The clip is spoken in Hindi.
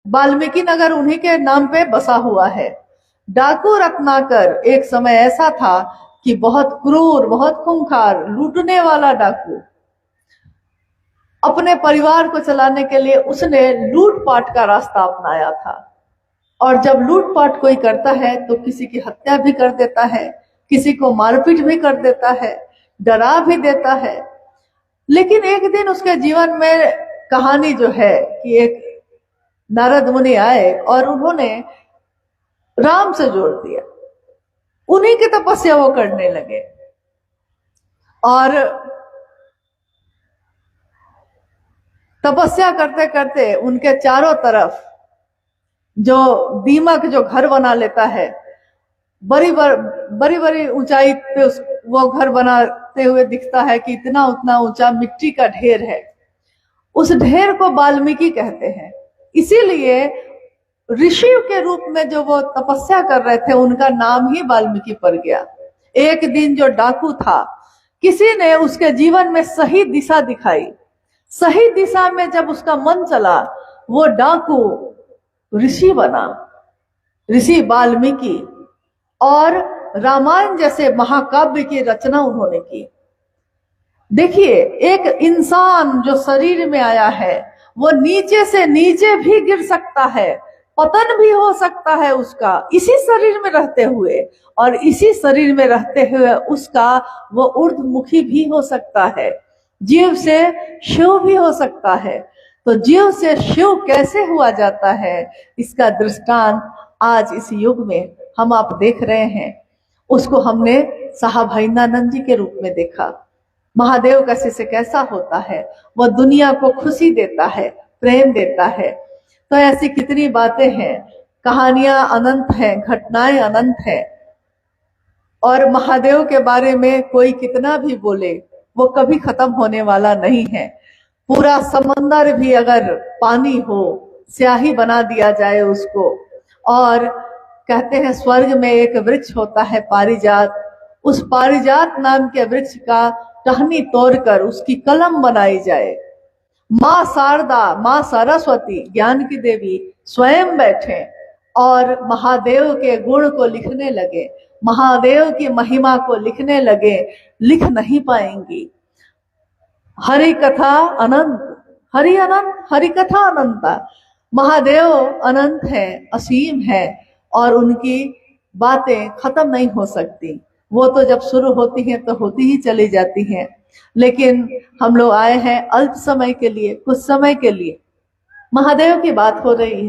वाल्मीकि नगर उन्हीं के नाम पे बसा हुआ है। डाकू रत्नाकर एक समय ऐसा था कि बहुत क्रूर, बहुत खूंखार, लूटने वाला डाकू। अपने परिवार को चलाने के लिए उसने लूटपाट का रास्ता अपनाया था। और जब लूटपाट कोई करता है तो किसी की हत्या भी कर देता है, किसी को मारपीट भी कर देता है, डरा भी देता है। लेकिन एक दिन उसके जीवन में कहानी जो है कि एक नारद मुनि आए और उन्होंने राम से जोड़ दिया। उन्हीं की तपस्या वो करने लगे और तपस्या करते करते उनके चारों तरफ जो दीमक जो घर बना लेता है, बड़ी बड़ी ऊंचाई पे वो घर बनाते हुए दिखता है कि इतना उतना ऊंचा मिट्टी का ढेर है। उस ढेर को वाल्मीकि कहते हैं। इसीलिए ऋषि के रूप में जो वो तपस्या कर रहे थे उनका नाम ही वाल्मीकि पड़ गया। एक दिन जो डाकू था, किसी ने उसके जीवन में सही दिशा दिखाई। सही दिशा में जब उसका मन चला, वो डाकू ऋषि बना, ऋषि वाल्मीकि। और रामायण जैसे महाकाव्य की रचना उन्होंने की। देखिए, एक इंसान जो शरीर में आया है वो नीचे से नीचे भी गिर सकता है, पतन भी हो सकता है उसका इसी शरीर में रहते हुए, और इसी शरीर में रहते हुए उसका वो ऊर्ध्वमुखी भी हो सकता है, जीव से शिव भी हो सकता है। तो जीव से शिव कैसे हुआ जाता है, इसका दृष्टांत आज इस युग में हम आप देख रहे हैं। उसको हमने साहब भैरवानंद जी के रूप में देखा। महादेव का शिष्य कैसा होता है, वह दुनिया को खुशी देता है, प्रेम देता है। तो ऐसी कितनी बातें हैं, कहानियां अनंत हैं, घटनाएं अनंत हैं। और महादेव के बारे में कोई कितना भी बोले वो कभी खत्म होने वाला नहीं है। पूरा समंदर भी अगर पानी हो, स्याही बना दिया जाए उसको। और कहते हैं स्वर्ग में एक वृक्ष होता है पारिजात, उस पारिजात नाम के वृक्ष का टहनी तोड़कर उसकी कलम बनाई जाए, माँ शारदा, माँ सरस्वती, ज्ञान की देवी स्वयं बैठे और महादेव के गुण को लिखने लगे, महादेव की महिमा को लिखने लगे, लिख नहीं पाएंगी। हरि कथा अनंत, हरि अनंत, हरि कथा अनंता। महादेव अनंत है, असीम है, और उनकी बातें खत्म नहीं हो सकती। वो तो जब शुरू होती हैं तो होती ही चली जाती हैं। लेकिन हम लोग आए हैं अल्प समय के लिए, कुछ समय के लिए। महादेव की बात हो रही है।